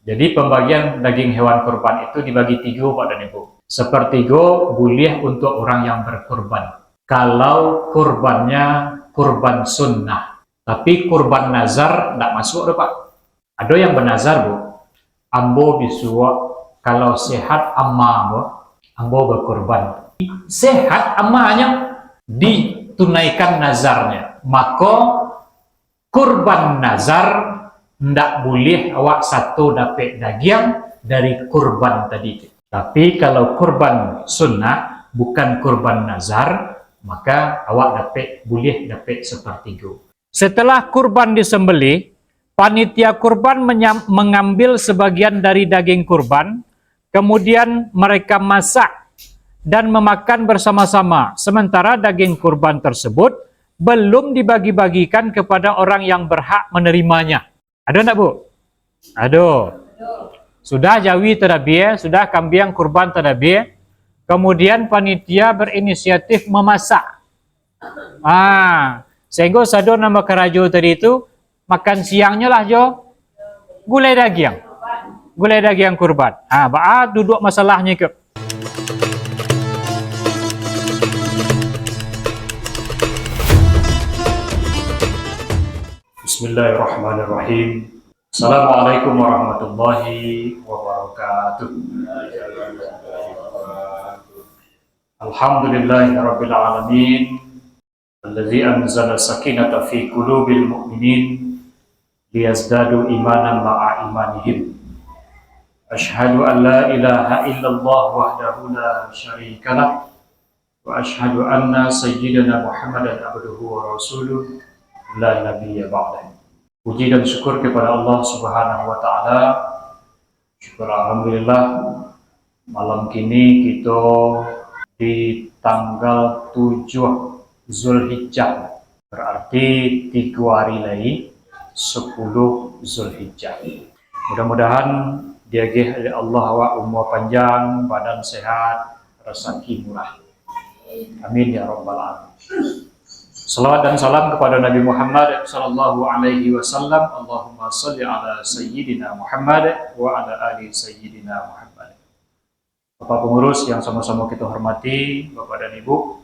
Jadi pembagian daging hewan kurban itu dibagi tiga Pak dan Ibu. Sepertiga boleh untuk orang yang berkurban. Kalau kurbannya kurban sunnah. Tapi kurban nazar tidak masuk Pak. Ada yang bernazar Bu. Ambo bisuak kalau sehat amma Bu. Ambo berkurban. Sehat ammanya ditunaikan nazarnya. Maka kurban nazar tidak boleh awak satu dapat daging dari kurban tadi. Tapi kalau kurban sunnah bukan kurban nazar, maka awak boleh dapat sepertiga. Setelah kurban disembelih, panitia kurban mengambil sebagian dari daging kurban, kemudian mereka masak dan memakan bersama-sama. Sementara daging kurban tersebut belum dibagi-bagikan kepada orang yang berhak menerimanya. Ada enggak Bu? Ada. Sudah jawi tadabiyah, sudah kambing kurban tadabiyah. Kemudian panitia berinisiatif memasak. Sehingga sado nama kerajo tadi itu makan siangnya lah Jo. Gulai daging. Gulai daging kurban. Duduk masalahnya ke. Bismillahirrahmanirrahim. Assalamualaikum warahmatullahi wabarakatuh. Alhamdulillahirabbil alamin. Alladzi anzala sakinata fi qulubil mu'minin liyazdadu imanan ma'a imanihim. Asyhadu an la ilaha illallah wahdahu la syarikalah wa asyhadu anna sayyidana Muhammadan abduhu wa rasuluh la nabiyya ba'dah. Puji dan syukur kepada Allah Subhanahu wa taala. Syukur alhamdulillah malam kini kita di tanggal 7 Zulhijjah. Berarti 3 hari lagi 10 Zulhijjah. Mudah-mudahan diagih oleh Allah wa umur panjang, badan sehat, rezeki murah. Amin ya rabbal alamin. Salawat dan salam kepada Nabi Muhammad sallallahu alaihi wasallam. Allahumma shalli ala sayyidina Muhammad wa ala ali sayyidina Muhammad. Bapak pengurus yang sama-sama kita hormati, Bapak dan Ibu,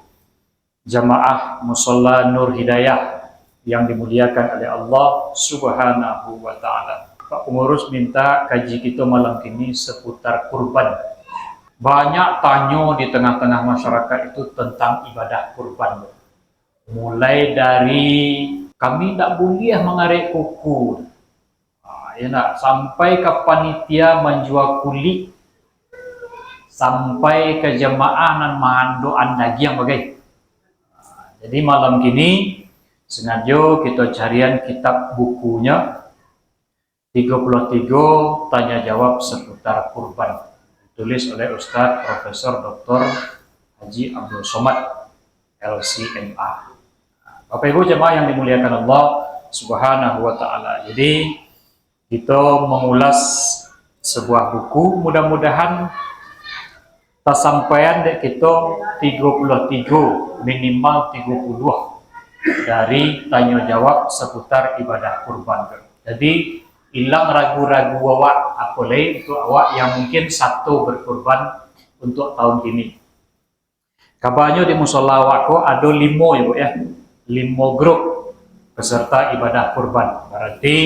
jamaah Musholla Nur Hidayah yang dimuliakan oleh Allah Subhanahu wa taala. Pak pengurus minta kaji kita malam ini seputar kurban. Banyak tanya di tengah-tengah masyarakat itu tentang ibadah kurban. Mulai dari kami tidak boleh mengarik kuku, sampai ke panitia menjual kulit, sampai ke jemaah dan mandoan daging bagai. Jadi malam kini sengaja kita carian kitab bukunya 33 tanya jawab seputar kurban, ditulis oleh Ustadz Profesor Dr. Haji Abdul Somad LCMA. Bapak Ibu jemaah yang dimuliakan Allah Subhanahu wa taala. Jadi kita mengulas sebuah buku, mudah-mudahan tasampaian dek kita 33 minimal 30 dari tanya jawab seputar ibadah kurban. Jadi hilang ragu-ragu awak apalagi itu awak yang mungkin satu berkurban untuk tahun ini. Kabarnya di musola awakku ada 5 ya Bu ya. 5 grup peserta ibadah kurban. Berarti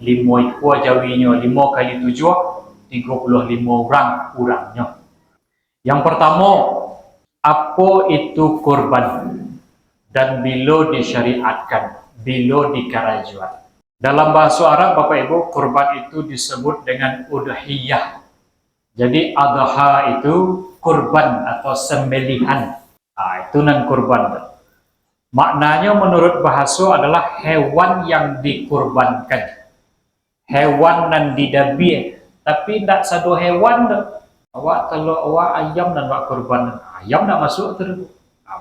5 itu jawinya 5 kali 7 35 orang kurangnya. Yang pertama, apa itu kurban dan bila disyariatkan, bila dikarajuan. Dalam bahasa Arab Bapak Ibu, kurban itu disebut dengan udhiyah. Jadi adha itu kurban atau sembelihan. Itu nan kurban. Maknanya menurut bahasa adalah hewan yang dikurbankan. Hewan nan didabi, tapi tidak satu hewan. Awak telur, awak ayam dan awak kurban. Ayam tidak masuk terus.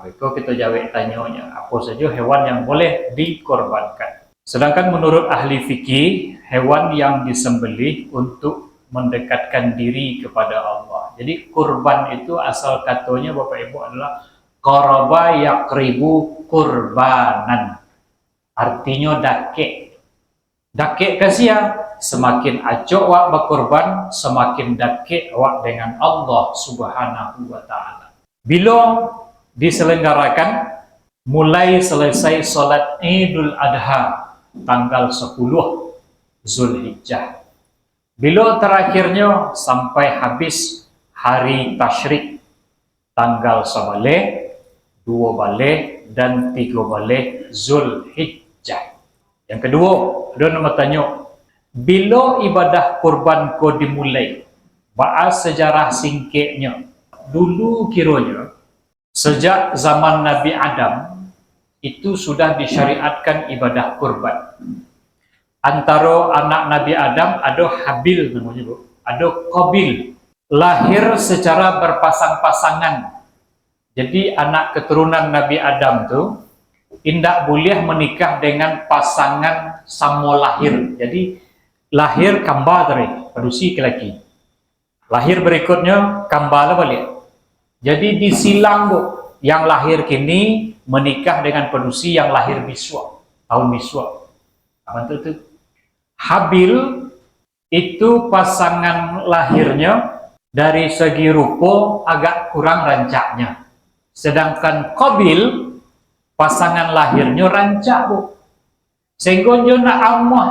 Itu kita jawab tanyanya. Apa saja hewan yang boleh dikorbankan. Sedangkan menurut ahli fikih, hewan yang disembelih untuk mendekatkan diri kepada Allah. Jadi kurban itu asal katanya Bapak Ibu adalah qaraba yaqribu kurbanan. Artinya dakek. Dakek kasih semakin acok awak berkorban, semakin dekat awak dengan Allah Subhanahu wa taala. Bila diselenggarakan mulai selesai solat Idul Adha tanggal 10 Zulhijjah. Bila terakhirnya sampai habis hari Tasyrik tanggal 11, 2 dan 3 Zulhijjah. Yang kedua, ada nama tanya, bila ibadah kurban ko dimulai? Bahas sejarah singkatnya. Dulu kiranya sejak zaman Nabi Adam itu sudah disyariatkan ibadah kurban. Antara anak Nabi Adam ada Habil namanya, Bu. Ada Qabil. Lahir secara berpasang-pasangan. Jadi anak keturunan Nabi Adam tu tidak boleh menikah dengan pasangan sama lahir. Jadi lahir kembar tadi, padusi lelaki. Lahir berikutnya kembar balik. Jadi disilang, Bu. Yang lahir kini menikah dengan padusi yang lahir biswa, tahun biswa. Apa itu? Habil itu pasangan lahirnya dari segi rupa agak kurang rancaknya. Sedangkan Qabil pasangan lahirnya rancak, Bu. Sehingga dia nak amah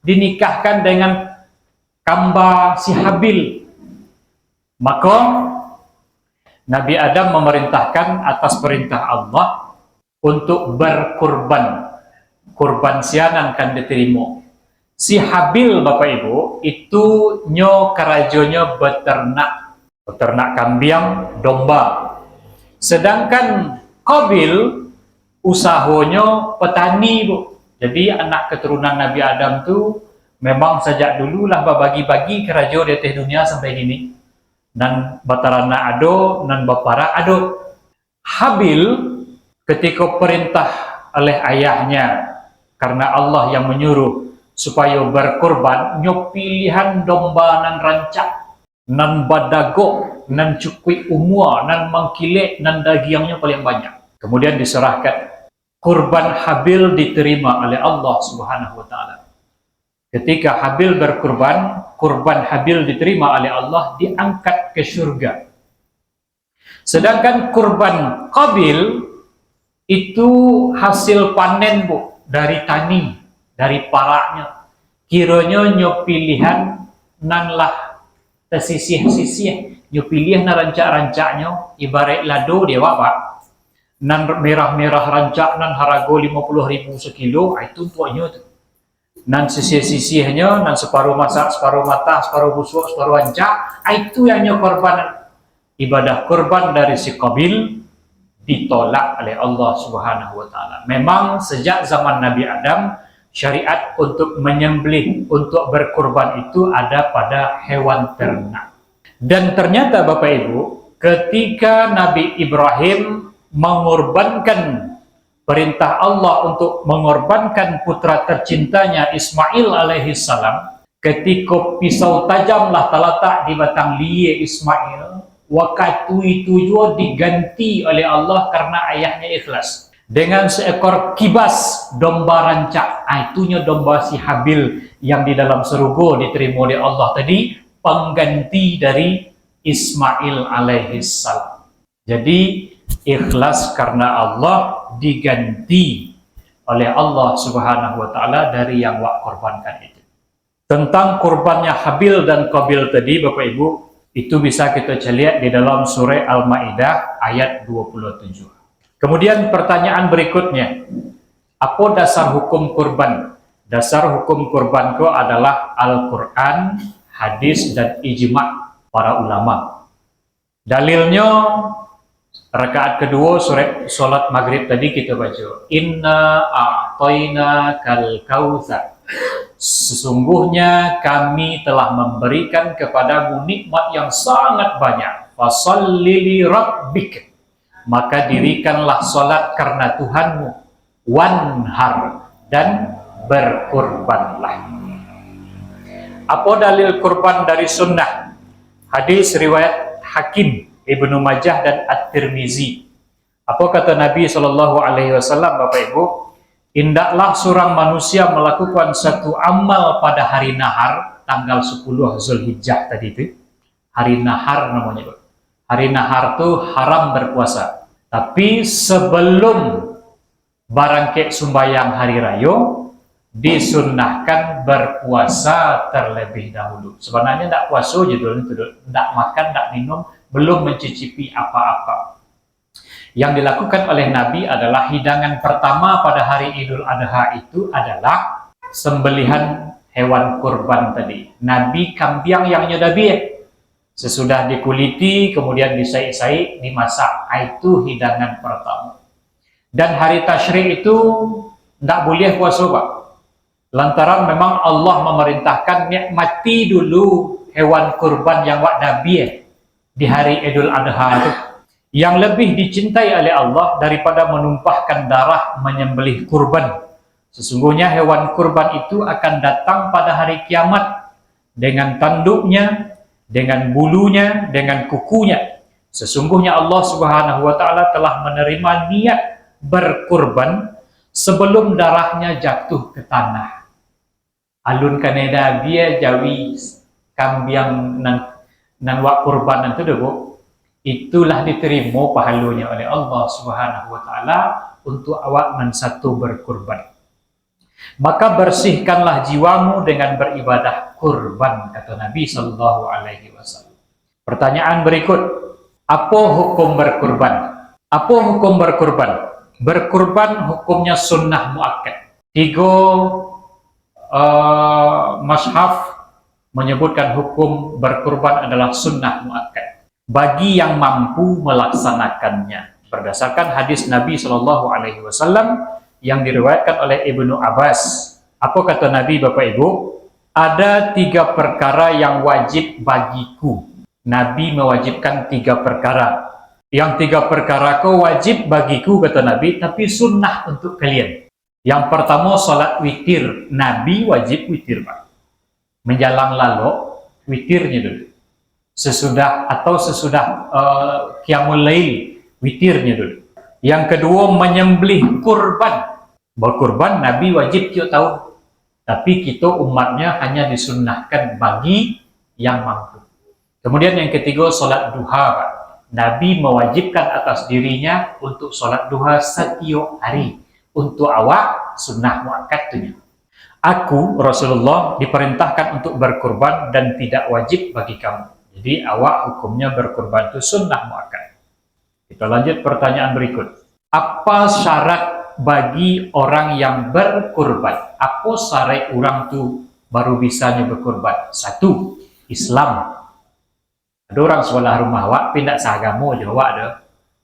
dinikahkan dengan kamba si Habil. Maka Nabi Adam memerintahkan atas perintah Allah untuk berkurban. Kurban sianan kan diterima. Si Habil, Bapak Ibu, itu nyo kerajonya beternak kambing, domba. Sedangkan Qabil usahanya petani, Bu. Jadi anak keturunan Nabi Adam tu memang sejak dululah bagi-bagi kerajo di atas dunia sampai gini. Dan batarana ado, dan bapara ado. Habil ketika perintah oleh ayahnya, karena Allah yang menyuruh supaya berkorban, nyo pilihan domba nan rancak, nan badago, nan cukui umur, nan mangkilek, nan dagingnya paling banyak. Kemudian diserahkan. Kurban Habil diterima oleh Allah Subhanahu wa taala. Ketika Habil berkurban, kurban Habil diterima oleh Allah, diangkat ke surga. Sedangkan kurban Qabil itu hasil panen, Bu, dari tani, dari paraknya. Kiranya nyo pilihan nan lah tersisih-sisih, nyo pilih na rancak-rancaknya, ibarat lado dia, Pak. Nan merah-merah rancak, nan harago 50.000 sekilo, itu tuanya tu. Nan sisih-sisihnya, nan separuh masak, separuh matah, separuh busuk, separuh rancak, itu yang nyo korban. Ibadah korban dari si Qabil ditolak oleh Allah Subhanahu wa taala. Memang sejak zaman Nabi Adam, syariat untuk menyembelih, untuk berkorban itu ada pada hewan ternak. Dan ternyata Bapak Ibu, ketika Nabi Ibrahim mengorbankan perintah Allah untuk mengorbankan putra tercintanya Ismail alaihissalam, ketika pisau tajamlah terletak di batang liye Ismail, waktu itu juga diganti oleh Allah karena ayahnya ikhlas dengan seekor kibas domba rancak. Itunya domba si Habil yang di dalam surga diterima oleh Allah tadi, pengganti dari Ismail alaihissalam. Jadi ikhlas karena Allah diganti oleh Allah Subhanahu wa taala dari yang wak korbankan itu. Tentang kurbannya Habil dan Qabil tadi, Bapak Ibu, itu bisa kita lihat di dalam surah Al-Maidah ayat 27. Kemudian pertanyaan berikutnya, apa dasar hukum kurban? Dasar hukum kurban itu adalah Al-Quran, hadis, dan ijma' para ulama. Dalilnya rakaat kedua solat maghrib tadi kita baca, Inna a'toina kal kautsar. Sesungguhnya kami telah memberikan kepadamu nikmat yang sangat banyak. Fasholli li rabbik. Maka dirikanlah salat karena Tuhanmu. Wanhar, dan berkurbanlah. Apa dalil kurban dari sunnah? Hadis riwayat Hakim, Ibnu Majah, dan At-Tirmizi. Apa kata Nabi SAW, Bapak Ibu? indaklah seorang manusia melakukan satu amal pada hari nahar, tanggal 10 Zulhijjah tadi itu. Hari nahar namanya. Hari nahar itu haram berpuasa. Tapi sebelum barangkali sembahyang hari raya, disunnahkan berpuasa terlebih dahulu. Sebenarnya tidak puasa judulnya itu, tidak makan, tidak minum, belum mencicipi apa-apa. Yang dilakukan oleh Nabi adalah hidangan pertama pada hari Idul Adha itu adalah sembelihan hewan kurban tadi. Nabi kambiang yang nyodabi, sesudah dikuliti, kemudian disai-sai, dimasak. Itu hidangan pertama. Dan hari tasyrik itu tidak boleh puasa, Pak. Lantaran memang Allah memerintahkan nikmati dulu hewan kurban yang wak nabi di hari Idul Adha itu. Yang lebih dicintai oleh Allah daripada menumpahkan darah menyembelih kurban. Sesungguhnya hewan kurban itu akan datang pada hari kiamat dengan tanduknya, dengan bulunya, dengan kukunya. Sesungguhnya Allah Subhanahu wa taala telah menerima niat berkurban sebelum darahnya jatuh ke tanah. Alun kaneda dia jawi kambiang nan wak kurban itu debo, itulah diterima pahalanya oleh Allah Subhanahu wa taala untuk awak man satu berkurban. Maka bersihkanlah jiwamu dengan beribadah kurban, kata Nabi sallallahu alaihi wasallam. Pertanyaan berikut, apa hukum berkurban? Apa hukum berkurban? Berkurban hukumnya sunnah muakkad. 3 mashaf menyebutkan hukum berkurban adalah sunnah muakkad bagi yang mampu melaksanakannya berdasarkan hadis Nabi Shallallahu Alaihi Wasallam yang diriwayatkan oleh Ibnu Abbas. Apa kata Nabi, Bapak Ibu? Ada 3 perkara yang wajib bagiku. Nabi mewajibkan 3 perkara. Yang 3 perkara kau wajib bagiku, kata Nabi, tapi sunnah untuk kalian. Yang pertama, salat witir. Nabi wajib witir, Pak. Menjelang lalu witirnya dulu. Sesudah qiyamul lail, witirnya dulu. Yang kedua, menyembelih kurban. Berkurban Nabi wajib tiap tahun, tapi kita umatnya hanya disunnahkan bagi yang mampu. Kemudian yang ketiga, salat duha, Pak. Nabi mewajibkan atas dirinya untuk salat duha setiap hari. Untuk awak sunnah muakkadnya. Aku Rasulullah diperintahkan untuk berkurban dan tidak wajib bagi kamu. Jadi awak hukumnya berkurban itu sunnah muakkad. Kita lanjut pertanyaan berikut. Apa syarat bagi orang yang berkurban? Apa syarat orang tu baru bisanya berkurban? 1, Islam. Ada orang sebelah rumah awak pindah seagama je awak ada.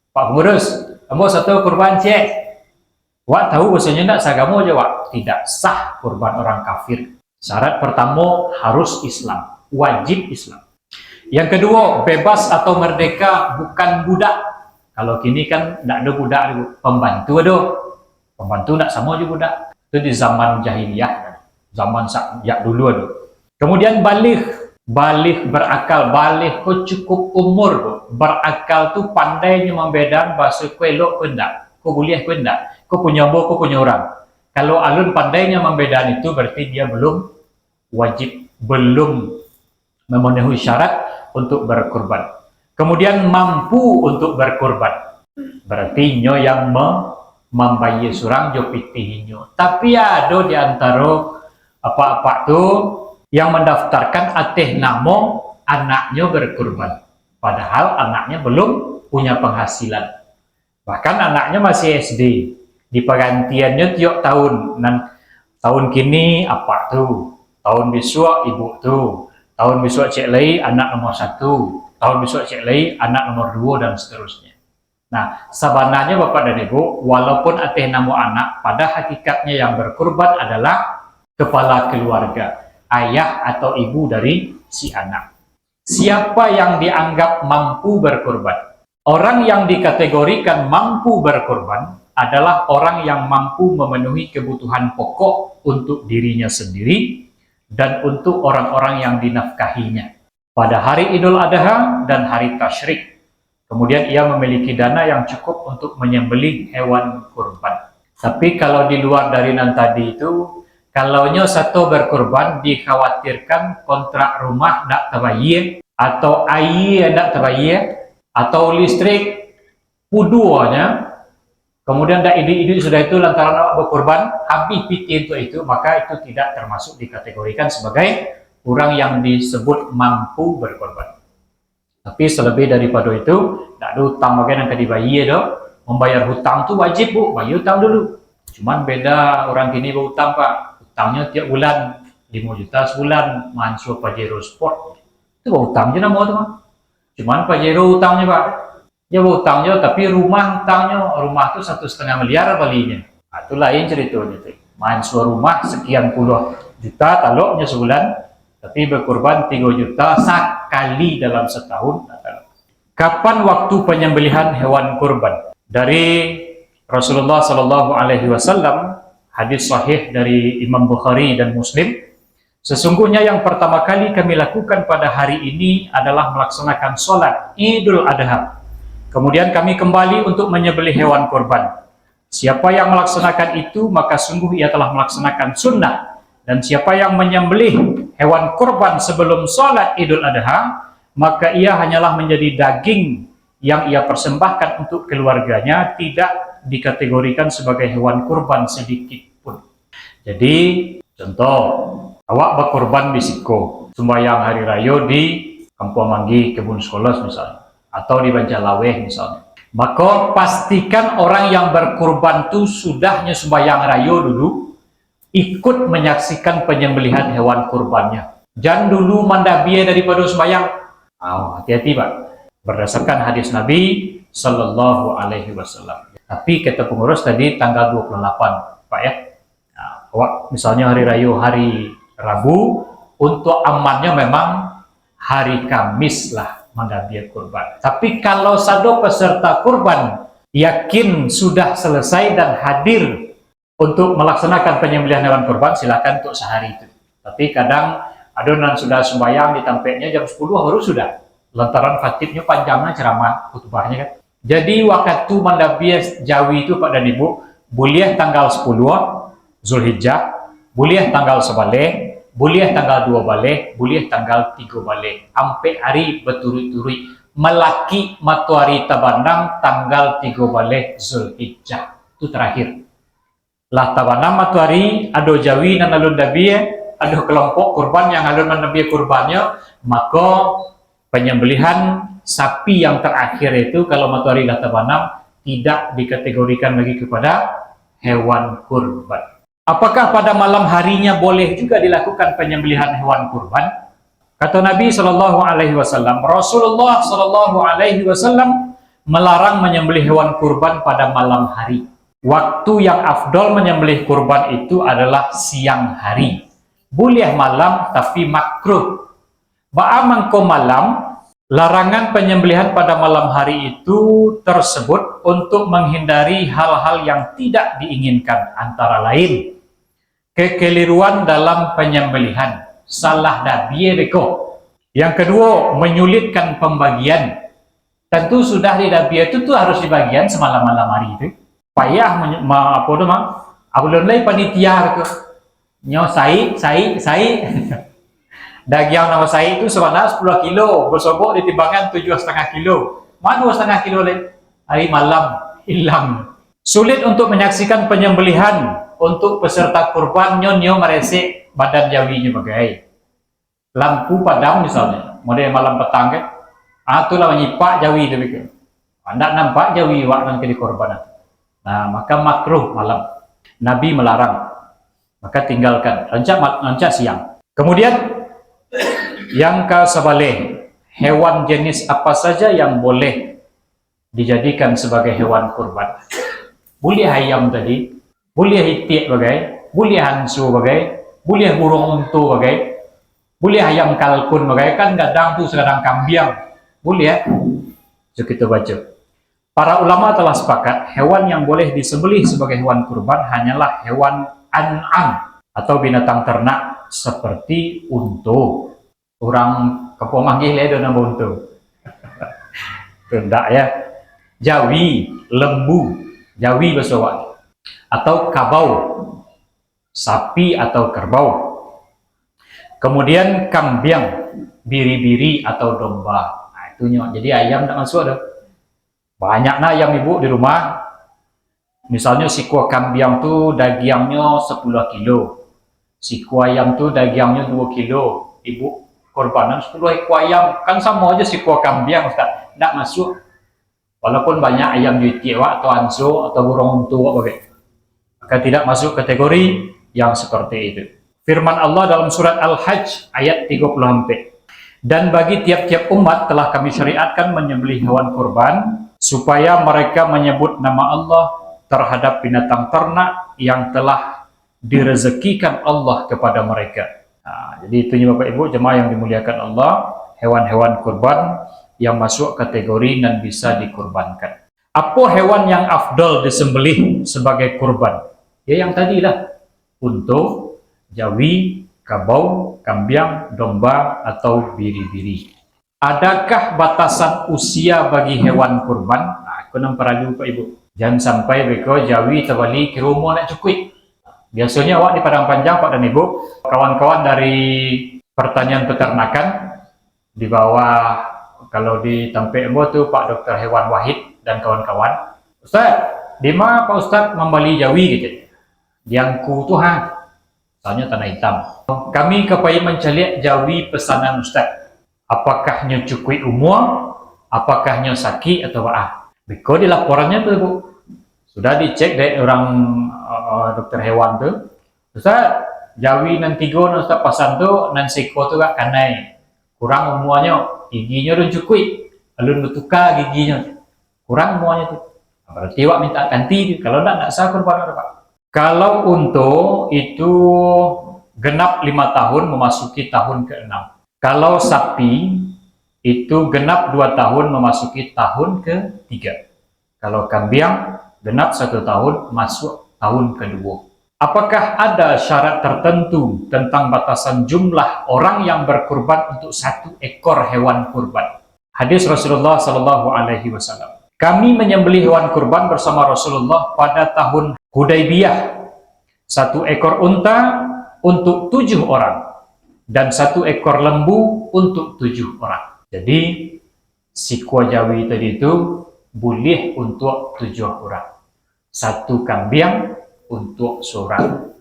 Pak pengurus, kamu satu kurban cek. Awak tahu bahasanya tidak seagama je awak. Tidak sah kurban orang kafir. Syarat pertama harus Islam, wajib Islam. Yang kedua, bebas atau merdeka, bukan budak. Kalau kini kan tidak ada budak, pembantu ada. Pembantu tidak sama aja budak. Itu di zaman jahiliyah, zaman sejak dulu ada. Kemudian balik berakal, balik kau cukup umur, berakal tu pandainya membedakan bahasa kau elok kau tidak, kau boleh kau tidak, kau punya bo, kau punya orang. Kalau alun pandainya membedakan itu berarti dia belum wajib, belum memenuhi syarat untuk berkurban. Kemudian mampu untuk berkurban. Berarti nyo yang membayar surang jo pitihinyo. Tapi ada di antara apa-apa tu yang mendaftarkan ateh nama anaknya berkurban. Padahal anaknya belum punya penghasilan. Bahkan anaknya masih SD. Di pergantiannya tiap tahun. Dan tahun kini apa tu? Tahun besok ibu tu. Tahun besok cek lagi anak nomor 1, tahun besok cek lagi anak nomor 2 dan seterusnya. Nah, sebenarnya Bapak dan Ibu, walaupun ateh nama anak, pada hakikatnya yang berkurban adalah kepala keluarga, ayah atau ibu dari si anak. Siapa yang dianggap mampu berkurban? Orang yang dikategorikan mampu berkurban adalah orang yang mampu memenuhi kebutuhan pokok untuk dirinya sendiri dan untuk orang-orang yang dinafkahinya pada hari Idul Adha dan hari Tasyrik. Kemudian ia memiliki dana yang cukup untuk menyembelih hewan kurban. Tapi kalau di luar dari nan tadi itu, kalaunya satu berkorban dikhawatirkan kontrak rumah tidak terbayar, atau air tidak terbayar, atau listrik puduanya, kemudian tidak ide-ide sudah itu lantaran awak berkorban, habis piti untuk itu, maka itu tidak termasuk dikategorikan sebagai orang yang disebut mampu berkorban. Tapi selebih daripada itu, tidak ada hutang bagian yang dibayar dong. Membayar hutang tu wajib bu, bayar hutang dulu. Cuman beda orang kini berhutang pak, hutangnya tiap bulan 5 juta sebulan, mansur Pajero Sport. Itu hutang je nama tu mah. Cuman Pajero hutangnya pak, dia berhutangnya tapi rumah hutangnya, rumah tu 1,5 miliar balinya. Nah, itu lain ceritanya tu. Mansur rumah sekian puluh juta taloknya sebulan, tapi berkorban 3 juta sekali dalam setahun. Kapan waktu penyembelihan hewan kurban? Dari Rasulullah Shallallahu Alaihi Wasallam, hadis sahih dari Imam Bukhari dan Muslim, sesungguhnya yang pertama kali kami lakukan pada hari ini adalah melaksanakan sholat Idul Adha. Kemudian kami kembali untuk menyembelih hewan kurban. Siapa yang melaksanakan itu, maka sungguh ia telah melaksanakan sunnah. Dan siapa yang menyembelih hewan kurban sebelum sholat Idul Adha, maka ia hanyalah menjadi daging yang ia persembahkan untuk keluarganya, tidak dikategorikan sebagai hewan kurban sedikit pun. Jadi, contoh, awak berkorban di Siko, sembahyang hari raya di Kampung Manggi, Kebun Sekolah misalnya, atau di Banjalaweh misalnya. Maka pastikan orang yang berkorban itu sudahnya sembahyang raya dulu, ikut menyaksikan penyembelihan hewan kurbannya. Jangan dulu mandabia daripada sembahyang. Hati-hati pak. Berdasarkan hadis Nabi Sallallahu Alaihi Wasallam. Tapi kata pengurus tadi tanggal 28 pak ya. Nah, misalnya hari raya hari Rabu, untuk amannya memang hari Kamis lah mandabia kurban. Tapi kalau sado peserta kurban yakin sudah selesai dan hadir untuk melaksanakan penyembelihan hewan kurban, silakan untuk sehari itu. Tapi kadang adonan sudah sembahyang ditampaknya jam 10 harus sudah. Lantaran khatibnya panjangnya ceramah khutbahnya kan. Jadi waktu mandabia Jawi itu Pak dan Ibu, boleh tanggal 10 Zulhijjah, boleh tanggal 11, boleh tanggal 2 balik, boleh tanggal 3 balik. Sampai hari berturut-turut. Melaki matuari tabanang tanggal 3 balik Zulhijjah. Itu terakhir. Lah tabanang matuari ado Jawi dan alun dabia, ado kelompok kurban yang alun mandabia kurbannya, maka penyembelihan sapi yang terakhir itu kalau matuari lah tabanam tidak dikategorikan lagi kepada hewan kurban. Apakah pada malam harinya boleh juga dilakukan penyembelihan hewan kurban? Kata Nabi Shallallahu Alaihi Wasallam, Rasulullah Shallallahu Alaihi Wasallam melarang menyembelih hewan kurban pada malam hari. Waktu yang afdol menyembelih kurban itu adalah siang hari. Boleh malam tapi makruh. Ba'amangko malam, larangan penyembelihan pada malam hari itu tersebut untuk menghindari hal-hal yang tidak diinginkan, antara lain kekeliruan dalam penyembelihan, salah dabie beko. Yang kedua, menyulitkan pembagian. Tentu sudah di dabie itu tuh harus dibagian semalam malam hari itu. Payah apa tu mah? Abulun lay panitia ke. Nyo sai. Daging nama saya itu sebenarnya 10 kilo, bersobok di timbangan 7,5 kilo. Mana 2,5 kilo lagi? Hari malam hilang. Sulit untuk menyaksikan penyembelihan untuk peserta kurban, nyo merese badan Jawinya bagai lampu padam misalnya, model malam petang kan? Itulah menyipak Jawi tu begitu. Anda nampak Jawi waktu ke di korban. Nah, maka makruh malam. Nabi melarang. Maka tinggalkan. Rancak siang. Kemudian yang ke-11, hewan jenis apa saja yang boleh dijadikan sebagai hewan kurban? Boleh ayam tadi, boleh itik bagai, boleh hansu bagai, boleh burung untu bagai, boleh ayam kalkun bagai, kan kadang tu sedang kambing, boleh ya? So kita baca. Para ulama telah sepakat hewan yang boleh disembelih sebagai hewan kurban hanyalah hewan an'am atau binatang ternak seperti untu. Orang Kampung Manggih le nama untu. Tidak ya. Jawi, lembu, Jawi bahasa atau kabau, sapi atau kerbau. Kemudian kambiang, biri-biri atau domba. Nah, itu nyok. Jadi ayam tak masuk ada. Banyak nah ayam ibu di rumah. Misalnya si kuah kambiang tu dagingnya 10 kilo. Si kuah ayam tu dagingnya 2 kilo. Ibu korbanan 10 ekor ayam. Kan sama aja si kuah kambiang, Ustaz. Tak masuk. Walaupun banyak ayam juiti atau anso atau burung untu maka tidak masuk kategori yang seperti itu. Firman Allah dalam surat Al-Hajj ayat 30. Dan bagi tiap-tiap umat telah kami syariatkan menyembelih hewan kurban supaya mereka menyebut nama Allah terhadap binatang ternak yang telah direzekikan Allah kepada mereka. Nah, jadi itu Bapak Ibu jemaah yang dimuliakan Allah, hewan-hewan kurban yang masuk kategori dan bisa dikurbankan. Apa hewan yang afdal disembelih sebagai kurban? Ya yang tadilah, unta, jawi, kabau, kambiang, domba, atau biri-biri. Adakah batasan usia bagi hewan kurban? Nah, aku nampak ragu Pak Ibu. Jangan sampai beko jawi terbalik ke rumah nak cukui. Biasanya awak di Padang Panjang Pak dan Ibu, kawan-kawan dari pertanian peternakan di bawah, kalau di Tampek Embo tu Pak Dokter Hewan Wahid dan kawan-kawan. Ustaz, di mana Pak Ustaz membeli jawi gitu? Yang ku Tuhan. Soalnya tanah hitam. Kami kepaya mencari jawi pesanan Ustaz. Apakahnya cukui umur, apakahnya sakit atau apa? Beko di laporannya tuh Bu. Sudah dicek dari orang dokter hewan tuh. Ustaz, jawi nanti go Ustaz pasan tuh nan seko tuh gak kanai. Kurang umurnya, giginya udah cukui. Alun bertukar giginya. Kurang umurnya tuh. Berarti wak minta ganti. Kalau enggak sah kurban Pak. Kalau untuk itu genap 5 tahun memasuki tahun ke-6. Kalau sapi itu genap 2 tahun memasuki tahun ke-3. Kalau kambiang genap 1 tahun masuk tahun ke-2. Apakah ada syarat tertentu tentang batasan jumlah orang yang berkurban untuk 1 ekor hewan kurban? Hadis Rasulullah SAW. Kami menyembelih hewan kurban bersama Rasulullah pada tahun Hudaybiyah. 1 ekor unta untuk 7 orang. Dan 1 ekor lembu untuk 7 orang. Jadi, si kuah jawi tadi itu boleh untuk 7 orang. 1 kambiang untuk seorang.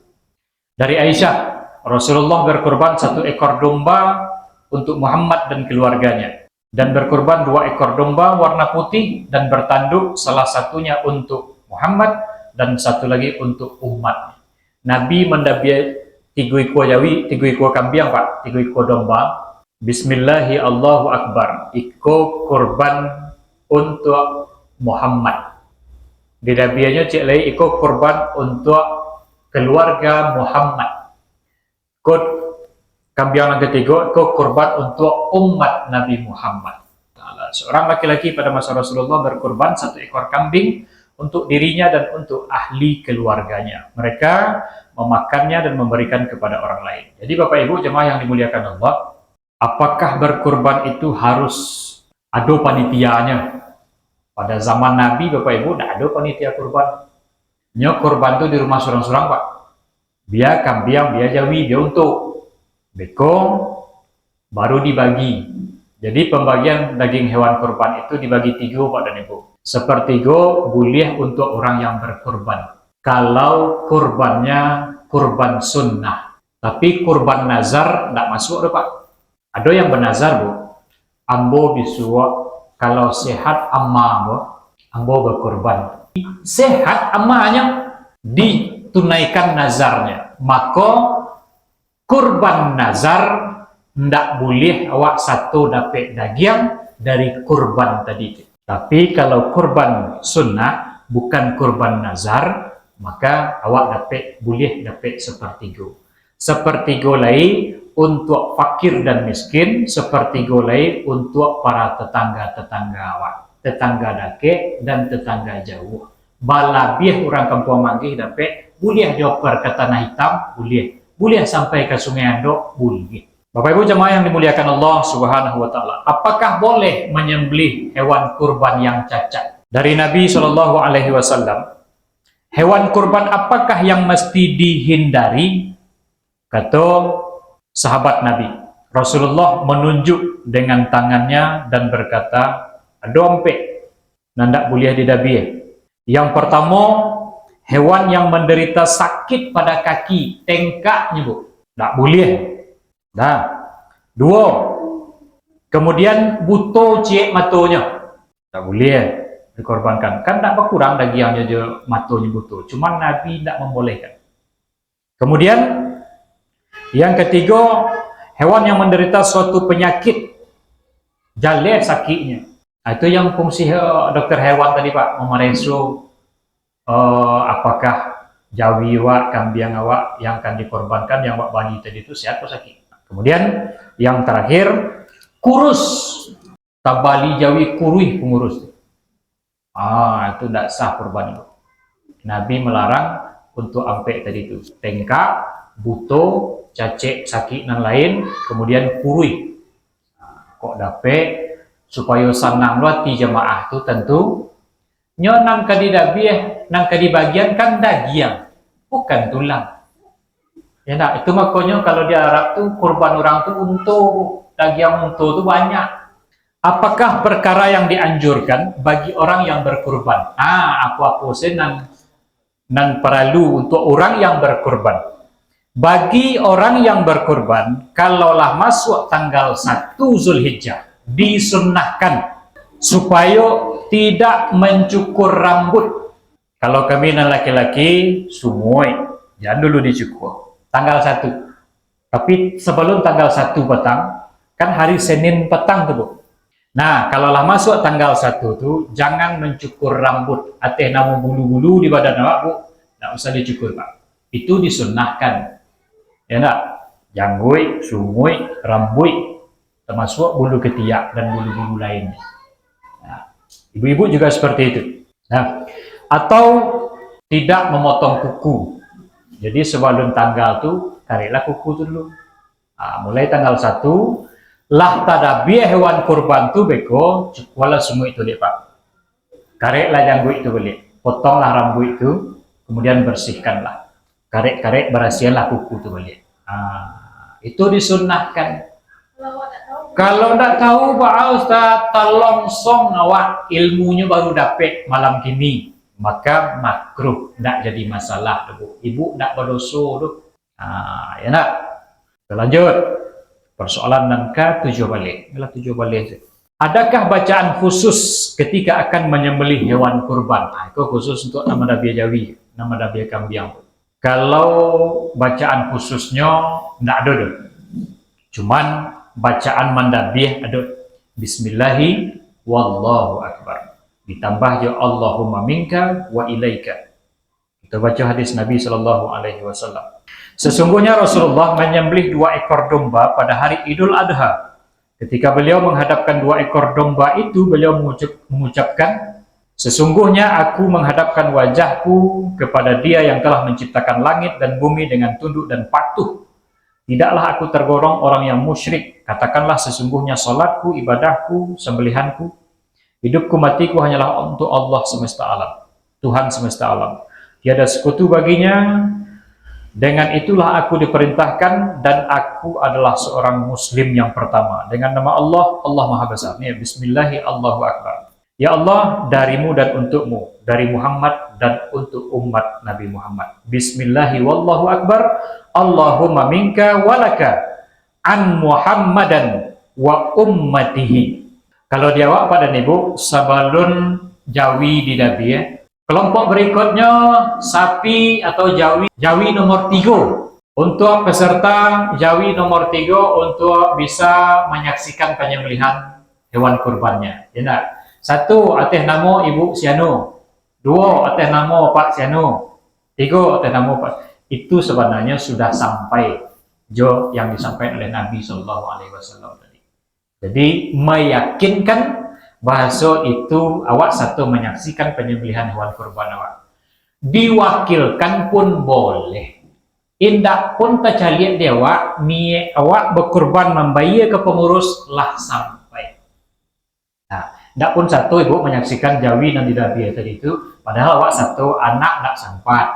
Dari Aisyah, Rasulullah berkurban 1 ekor domba untuk Muhammad dan keluarganya. Dan berkurban 2 ekor domba warna putih dan bertanduk, salah satunya untuk Muhammad dan 1 lagi untuk umat. Nabi mendabi 3 ekor jawi, 3 ekor kambiang Pak, 3 ekor domba. Bismillahi Allahu Akbar. Iko kurban untuk Muhammad. Di dabianya cik lagi iko kurban untuk keluarga Muhammad. Kod kambiang yang ketiga, iko kurban untuk umat Nabi Muhammad. Seorang laki-laki pada masa Rasulullah berkurban 1 ekor kambing untuk dirinya dan untuk ahli keluarganya. Mereka memakannya dan memberikan kepada orang lain. Jadi Bapak Ibu jemaah yang dimuliakan Allah, apakah berkurban itu harus ada panitianya? Pada zaman Nabi Bapak Ibu tidak ada panitia kurban. Nyo kurban itu di rumah surang-surang Pak. Biar kambiang, biar jawi, biar untuk bekong baru dibagi. Jadi pembagian daging hewan kurban itu dibagi 3 Pak dan Ibu. Sepertiga boleh untuk orang yang berkurban. Kalau kurbannya kurban sunnah. Tapi kurban nazar tidak masuk Pak. Ada yang bernazar Bu. Ambo bisuak kalau sehat amma ambo berkurban. Sehat ammanya ditunaikan nazarnya. Maka kurban nazar tidak boleh awak 1 dapat daging dari kurban tadi. Tapi kalau kurban sunnah bukan kurban nazar, maka awak boleh dapat sepertiga. Sepertiga lain untuk fakir dan miskin, sepertiga lain untuk para tetangga-tetangga awak, tetangga dake dan tetangga jauh. Balabih orang kampung manggih dapat, boleh dioper ke tanah hitam, boleh sampai ke sungai Andok, boleh. Bapak Ibu jemaah yang dimuliakan Allah Subhanahu wa taala, apakah boleh menyembelih hewan kurban yang cacat? Dari Nabi SAW, Hewan kurban apakah yang mesti dihindari? Kata sahabat Nabi, Rasulullah menunjuk dengan tangannya dan berkata, ada ampek, nandak boleh didabi. Yang pertama, hewan yang menderita sakit pada kaki, tengkaknya bu, tak boleh. Nah, dua, kemudian buto ciek matonya, tak boleh dikorbankan. Kan tak berkurang dagingnya je matonya buto, cuman Nabi tak membolehkan. Kemudian yang ketiga, hewan yang menderita suatu penyakit, jale sakitnya. Itu yang fungsi dokter hewan tadi Pak, memeriksa apakah jawi awak, kambing awak yang akan dikorbankan, yang awak bagi tadi itu sehat atau sakit. Kemudian yang terakhir, kurus, tabali jawi kurui pengurus. Itu tidak sah kurban itu. Nabi melarang untuk ampek tadi itu, tengkak, buto, cacek, sakit dan lain, kemudian kurui. Kok dapet supaya sanang luati jamaah itu tentu nyo nang kadi dabieh, nang kadi bagian kan daging, bukan tulang. Ya nak, itu makanya kalau di Arab tuh kurban orang tuh untuk daging untuk tuh banyak. Apakah perkara yang dianjurkan bagi orang yang berkurban? Apa sih nan perlu untuk orang yang berkurban? Bagi orang yang berkurban, kalaulah masuk tanggal 1 Zulhijjah, disunnahkan supaya tidak mencukur rambut. Kalau kami dan laki-laki, semua jangan dulu dicukur. Tanggal 1. Tapi sebelum tanggal 1 petang, kan hari Senin petang tuh Bu. Nah, kalaulah masuk tanggal 1 tuh, jangan mencukur rambut. Ateh namu bulu-bulu di badan awak Bu, tidak usah dicukur Pak. Itu disunnahkan. Ya enggak? Janggui, sumui, rambut, termasuk bulu ketiak dan bulu-bulu lainnya. Nah, ibu-ibu juga seperti itu. Nah, atau tidak memotong kuku. Jadi sebelum tanggal tuh, kariklah kuku itu dulu. Mulai tanggal 1, lah tadabiah hewan kurban tuh beko, cukulah semua itu deh Pak. Kariklah janggut itu boleh. Potonglah rambut itu, kemudian bersihkanlah. Karek-karek berasialah kuku itu boleh. Itu disunnahkan. Kalau tidak tahu Pak Ustaz, telongsong awak ilmunya baru dapat malam kini, maka makruh, tidak jadi masalah tuh. Ibu tidak berdosa tuh. Ya nak. Lanjut. Persoalan nangka 7 balik. Inilah 7 balik. Adakah bacaan khusus ketika akan menyembelih hewan kurban? Itu khusus untuk nama Nabi Jawi, nama Nabi Kambing. Kalau bacaan khususnya tidak ada deh. Cuman bacaan mandabiah ada Bismillahi wallahu akbar. Ditambah ya Allahumma minka wa ilaika. Kita baca hadis Nabi sallallahu alaihi wasallam. Sesungguhnya Rasulullah menyembelih 2 ekor domba pada hari Idul Adha. Ketika beliau menghadapkan 2 ekor domba itu, beliau mengucapkan, sesungguhnya aku menghadapkan wajahku kepada Dia yang telah menciptakan langit dan bumi dengan tunduk dan patuh. Tidaklah aku tergolong orang yang musyrik. Katakanlah sesungguhnya salatku, ibadahku, sembelihanku, hidupku, matiku hanyalah untuk Allah semesta alam, Tuhan semesta alam. Tiada sekutu baginya. Dengan itulah aku diperintahkan dan aku adalah seorang muslim yang pertama. Dengan nama Allah, Allah Maha Besar. Bismillahi Allahu Akbar. Ya Allah, darimu dan untukmu, dari Muhammad dan untuk umat Nabi Muhammad. Bismillahi wallahu akbar. Allahumma minka walaka an Muhammadan wa ummatihi. Kalau dijawab pada ibu, sabalun jawi di Nabi ya. Kelompok berikutnya sapi atau jawi nomor 3. Untuk peserta jawi nomor 3 untuk bisa menyaksikan penyembelihan hewan kurbannya. Ya enggak? 1 atas nama Ibu Siano, 2 atas nama Pak Siano, 3 atas nama Pak. Itu sebenarnya sudah sampai yang disampaikan oleh Nabi Shallallahu Alaihi Wasallam tadi. Jadi meyakinkan bahasa itu awak satu menyaksikan penyembelihan hewan kurban awak. Diwakilkan pun boleh. Indak pun tercaliat dewa, awak berkurban membayar ke pengurus lah sampai. Nah, tidak pun satu ibu menyaksikan jawi dan didabi tadi itu, padahal awak satu anak tidak sempat,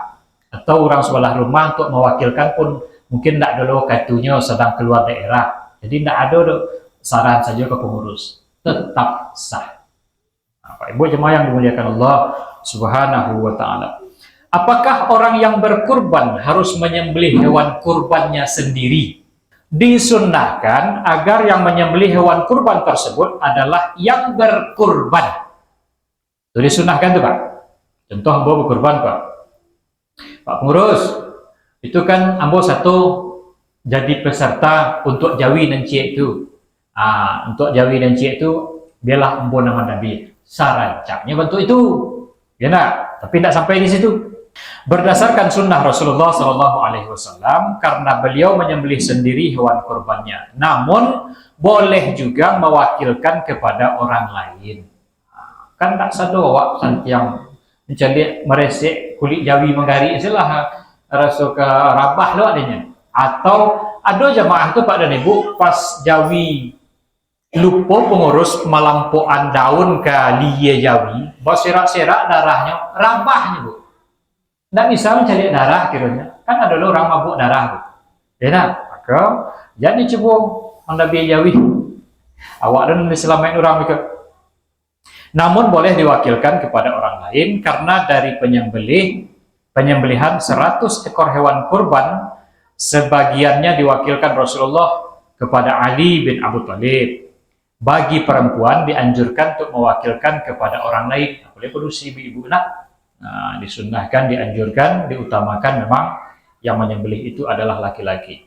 atau orang sebelah rumah untuk mewakilkan pun mungkin tidak dulu kartunya sedang keluar daerah, jadi tidak ada saran saja ke pengurus, tetap sah. Nah, Ibu jemaah yang dimuliakan Allah Subhanahu wa Ta'ala. Apakah orang yang berkurban harus menyembelih hewan kurbannya sendiri? Disunnahkan agar yang menyembelih hewan kurban tersebut adalah yang berkurban. Itu disunnahkan tuh Pak. Contoh ambo berkurban Pak. Pak pengurus, itu kan ambo satu jadi peserta untuk jawi dan cie itu. Untuk jawi dan cie itu biarlah ambo nama Nabi. Sarancaknya bentuk itu. Ya nak, tapi tidak sampai di situ. Berdasarkan sunnah Rasulullah SAW, karena beliau menyembelih sendiri hewan kurbannya, namun boleh juga mewakilkan kepada orang lain. Kan tak satu awak yang mencari meresik kulit jawi menggari istilah rasa ke rabah lo adanya. Atau ada jamaah tu Pak dan Ibu pas jawi lupa pengurus melampuan daun ke liye jawi, berserak-serak darahnya, rabahnya Bu. Tidak bisa mencari darah kiranya, kan ada orang mabuk darah Bu. Ya, maka jadi coba mendabi jawi. Awak dan diselamatkan orang mereka. Namun boleh diwakilkan kepada orang lain karena dari penyembelihan 100 ekor hewan kurban, sebagiannya diwakilkan Rasulullah kepada Ali bin Abu Thalib. Bagi perempuan dianjurkan untuk mewakilkan kepada orang lain. Boleh produksi ibu-ibu nak. Nah, disunnahkan, dianjurkan, diutamakan memang yang menyembelih itu adalah laki-laki.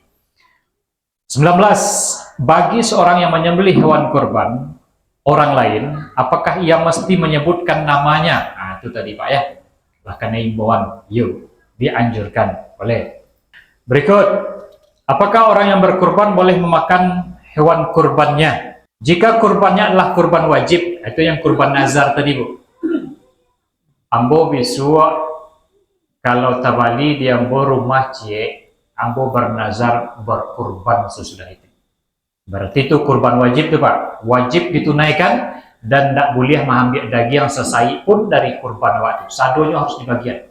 19. Bagi seorang yang menyembelih hewan kurban orang lain, apakah ia mesti menyebutkan namanya? Nah, itu tadi Pak ya. Bahkan imbauan, yuk, dianjurkan, boleh. Berikut, apakah orang yang berkurban boleh memakan hewan kurbannya? Jika kurbannya adalah kurban wajib, itu yang kurban nazar tadi Bu. Ambo bisu kalau tabali di ambo rumah cie, ambo bernazar berkurban sesudah itu. Berarti itu kurban wajib tuh Pak, wajib ditunaikan dan tidak boleh mengambil daging yang sesai pun dari kurban waktu. Sadonya harus dibagian.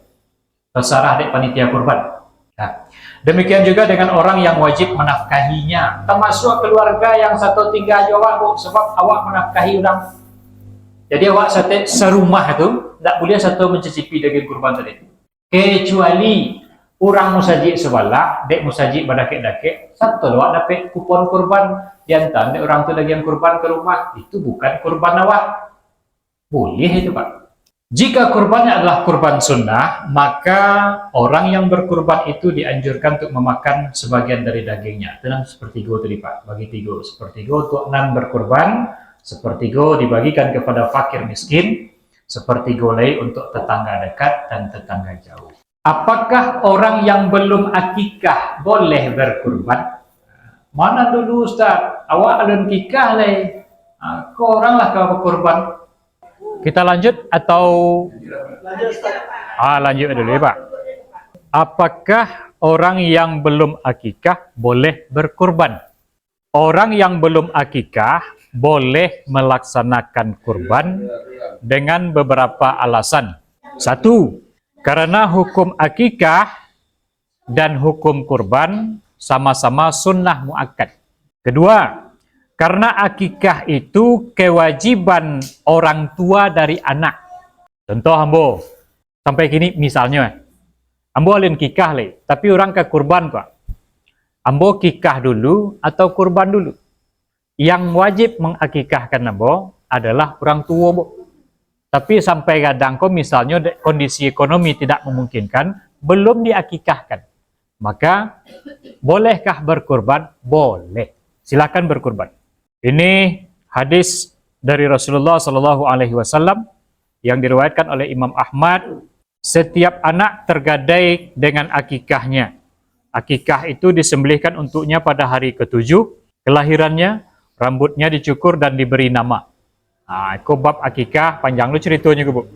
Terserah dek panitia kurban. Nah, demikian juga dengan orang yang wajib menafkahinya, termasuk keluarga yang satu tinggal jawab Bu, sebab awak menafkahi orang. Jadi awak serumah itu tidak boleh satu mencicipi daging kurban tadi. Kecuali orang musajik sebelah, dek musajik badakek-dakek, satu awak dapat kupon kurban diantar dek orang tu daging kurban ke rumah, itu bukan kurban awak. Boleh itu Pak. Jika kurbannya adalah kurban sunnah, maka orang yang berkurban itu dianjurkan untuk memakan sebagian dari dagingnya. Tenang sepertiga tadi Pak, bagi tiga. Sepertiga untuk 6 berkurban, sepertiga dibagikan kepada fakir miskin, sepertiga lagi untuk tetangga dekat dan tetangga jauh. Apakah orang yang belum akikah boleh berkurban? Mana dulu Ustaz? Awak alun kikah lagi. Kau oranglah kau berkurban. Kita lanjut atau lanjut dulu ya Pak. Apakah orang yang belum akikah boleh berkurban? Orang yang belum akikah boleh melaksanakan kurban dengan beberapa alasan. 1. Karena hukum akikah dan hukum kurban sama-sama sunnah muakkad. 2. Karena akikah itu kewajiban orang tua dari anak. Contoh ambo, sampai kini misalnya, ambo alin kikah le, tapi orang ke kurban Pak. Ambo kikah dulu atau kurban dulu? Yang wajib mengakikahkan ambo adalah orang tua Bu. Tapi sampai kadang misalnya kondisi ekonomi tidak memungkinkan, belum diakikahkan. Maka bolehkah berkurban? Boleh. Silakan berkurban. Ini hadis dari Rasulullah SAW yang diriwayatkan oleh Imam Ahmad. Setiap anak tergadai dengan akikahnya. Akikah itu disembelihkan untuknya pada hari ke-7 kelahirannya, rambutnya dicukur dan diberi nama. Nah, itu bab akikah, panjang lu ceritanya Bu.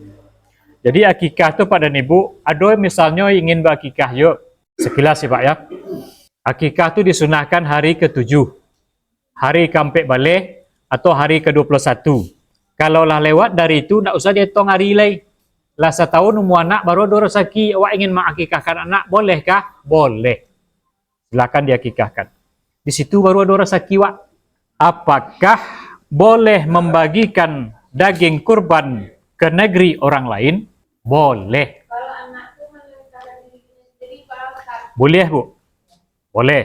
Jadi akikah itu pada Ibu, ada misalnya ingin berakikah yuk. Sekilas ya Pak ya. Akikah itu disunahkan hari ke-7. Hari kampek balik atau hari ke-21. Kalau lah lewat dari itu, ndak usah dihitung hari lagi. Lah setahun umur anak baru ada rezeki, awak ingin mengakikahkan anak, bolehkah? Boleh. Silakan diakikahkan. Di situ baru ada rezeki, Wak. Apakah boleh membagikan daging kurban ke negeri orang lain? Boleh. Kalau anak itu menentang dirinya sendiri, Pak. Boleh, Bu. Boleh.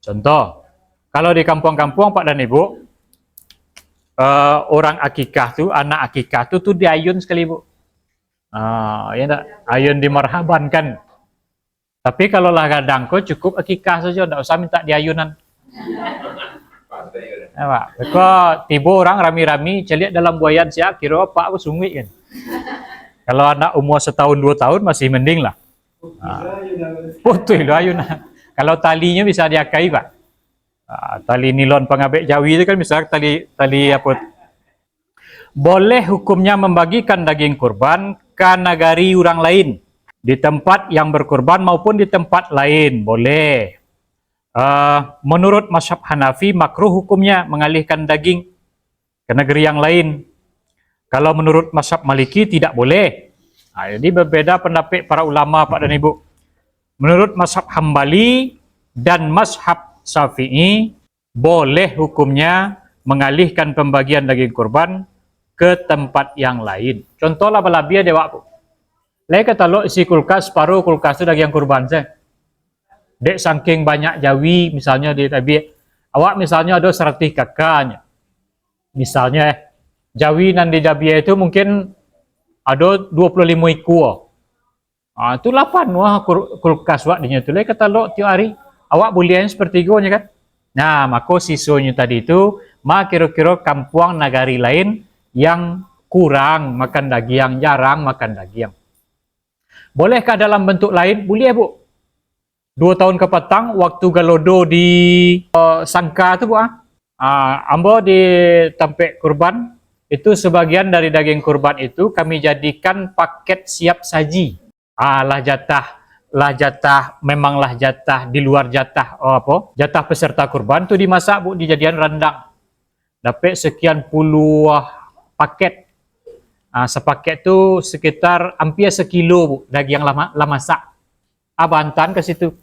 Contoh, kalau di kampung-kampung Pak dan Ibu, orang akikah tuh, anak akikah tuh diayun sekali, Bu. Ya enggak? Ayun dimarhabankan. Tapi kalau lah kadang kok cukup akikah saja, enggak usah minta diayunan. Ya, Pak. Kok tiba orang rami-rami celiak dalam buayan siap kira apa aku sungguh kan. Kalau anak umur setahun 2 tahun masih mending lah. Betul ayunan. Kalau talinya bisa diakai, Pak. Tali nilon pengabek Jawi itu kan bisa tali apa? Boleh hukumnya membagikan daging kurban ke negari orang lain di tempat yang berkurban maupun di tempat lain, boleh. Menurut mazhab Hanafi makruh hukumnya mengalihkan daging ke negeri yang lain. Kalau menurut mazhab Maliki tidak boleh. Jadi berbeda pendapat para ulama, Pak dan Ibu. Menurut mazhab Hambali dan mazhab Syafi'i boleh hukumnya mengalihkan pembagian daging kurban ke tempat yang lain. Contohlah balabia dewa, Bu. Lai kata lo isi kulkas, separuh kulkas itu daging kurban saya. Dek saking banyak Jawi, misalnya di tabi, awak misalnya ada 100 kakaknya. Misalnya Jawi dan di Jabi itu mungkin ada 25 ekor. Itu 8 wah kulkas wak dinya tu. Lai kata lo tiap hari awak boleh sepertigonya kan. Nah, maka sisanya tadi itu kira-kira kampung negari lain yang kurang makan daging, jarang makan daging. Bolehkah dalam bentuk lain? Boleh, Bu. 2 tahun ke petang, waktu galodo di Sangka itu, Bu. Ambo di tempat kurban, itu sebagian dari daging kurban itu kami jadikan paket siap saji. Lah jatah, memanglah jatah di luar jatah, jatah peserta kurban itu dimasak, Bu, dijadikan rendang. Dapat sekian puluh paket. Sepaket itu sekitar hampir sekilo, Bu, daging yang lama masak. Bantan ke situ.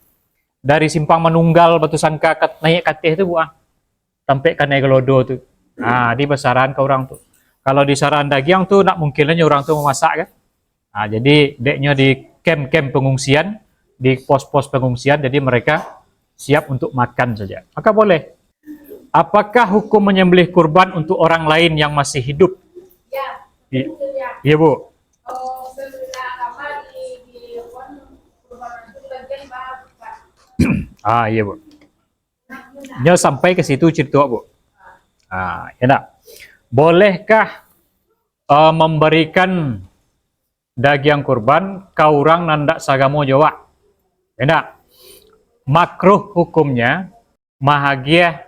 Dari simpang menunggal Batu Sangka naik katih itu, Bu, sampai ke naik gelodo tuh. Di besaran ke orang tuh. Kalau di saran daging tuh nak mungkinnya orang tuh memasak kan. Jadi deknya di camp-camp pengungsian, di pos-pos pengungsian, jadi mereka siap untuk makan saja. Maka boleh. Apakah hukum menyembelih kurban untuk orang lain yang masih hidup? Ya. Iya, Bu. Iya, Bu. Dia sampai ke situ cerita, Bu. Ya enggak? Bolehkah memberikan daging kurban ke orang nandak sagamo Jawa? Ya enggak? Makruh hukumnya mahagia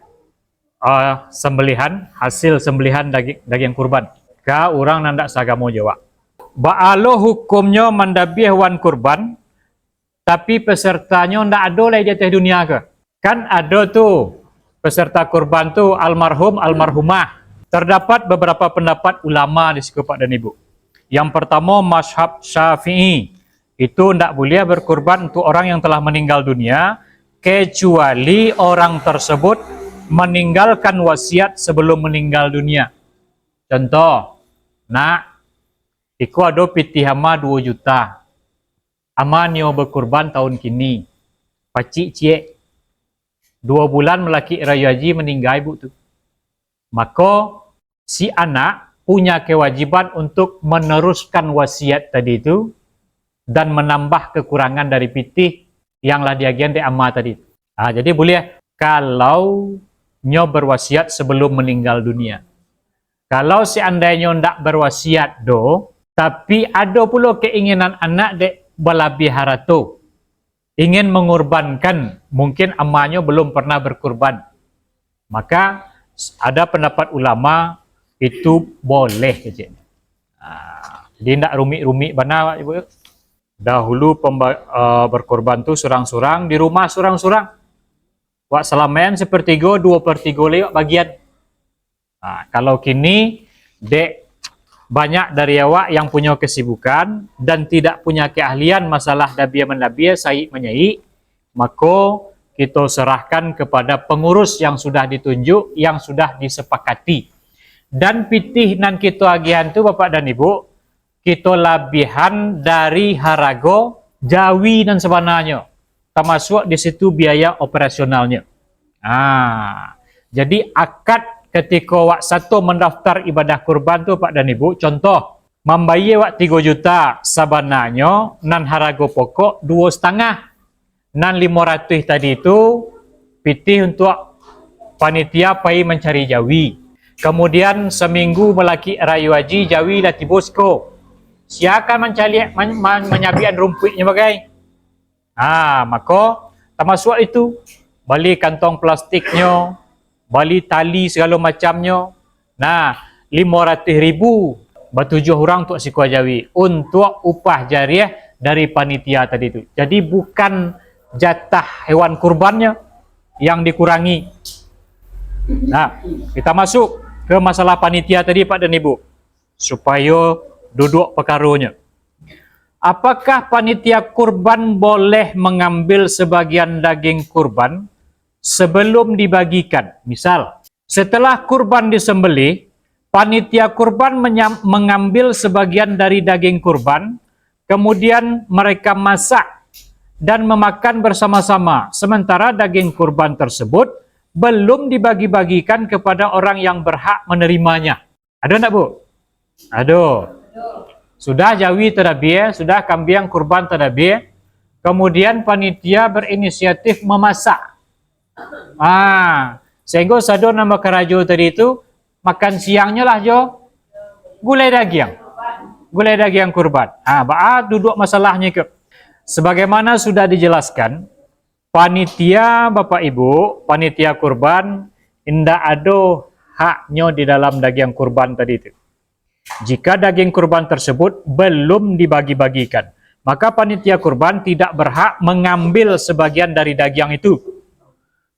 sembelihan, hasil sembelihan daging kurban ke orang nandak sagamo Jawa. Ba'alo hukumnya mendabih hewan kurban tapi pesertanya ndak ada lah di atas dunia ke. Kan ada tuh peserta kurban tuh almarhum, almarhumah. Terdapat beberapa pendapat ulama di situ, Pak dan Ibu. Yang pertama mazhab Syafi'i. Itu ndak boleh berkurban untuk orang yang telah meninggal dunia kecuali orang tersebut meninggalkan wasiat sebelum meninggal dunia. Contoh, nak, iku ada pitihama 2 juta. Amanyo berkurban tahun kini. Pacik cie. 2 bulan melaki raya haji meninggal, Bu tuh. Maka si anak punya kewajiban untuk meneruskan wasiat tadi itu dan menambah kekurangan dari pitih yang lah diagian di amma tadi. Jadi boleh kalau nyo berwasiat sebelum meninggal dunia. Kalau seandainya ndak berwasiat tapi ada pula keinginan anak dek balabih harato, ingin mengorbankan, mungkin amanya belum pernah berkurban, maka ada pendapat ulama itu boleh saja. Jadi tidak rumit-rumit bana, Ibu. Dahulu berkorban tuh surang-surang di rumah surang-surang. Wak selamayan sepertiga 2/3 lewat bagian. Kalau kini dek banyak dari awak yang punya kesibukan dan tidak punya keahlian masalah dabia mendabia, saik menyaik, maka kita serahkan kepada pengurus yang sudah ditunjuk, yang sudah disepakati. Dan pitih nan kita agihan tu Bapak dan Ibu, kita labihan dari harago jawi dan sebenarnya, termasuk di situ biaya operasionalnya. Jadi akad ketika wak satu mendaftar ibadah kurban tu Pak dan Ibu, contoh membayar wak 3 juta sabananya, nan harago pokok 2,5, nan 500 tadi itu pitih untuk panitia pai mencari jawi. Kemudian seminggu melaki rayu haji jawi lah tibosko. Siakan menyabian rumputnya bagai. Maka termasuk itu beli kantong plastiknya, beli tali segala macamnya. Nah, 500,000 bertujuh orang untuk si jawi untuk upah jariah dari panitia tadi itu. Jadi bukan jatah hewan kurbannya yang dikurangi. Nah, kita masuk ke masalah panitia tadi Pak dan Ibu, supaya duduk perkarunya. Apakah panitia kurban boleh mengambil sebagian daging kurban sebelum dibagikan? Misal, setelah kurban disembelih, panitia kurban mengambil sebagian dari daging kurban, kemudian mereka masak dan memakan bersama-sama, sementara daging kurban tersebut belum dibagi-bagikan kepada orang yang berhak menerimanya. Ada enggak, Bu? Ada. Sudah jawi tadabir, sudah kambing kurban tadabir, kemudian panitia berinisiatif memasak. Sehingga sado nama kerajo tadi itu makan siangnya lah jo gulai daging kurban. Duduk masalahnya ke. Sebagaimana sudah dijelaskan, panitia Bapak Ibu, panitia kurban indah ada haknya di dalam daging kurban tadi itu. Jika daging kurban tersebut belum dibagi-bagikan, maka panitia kurban tidak berhak mengambil sebagian dari daging itu.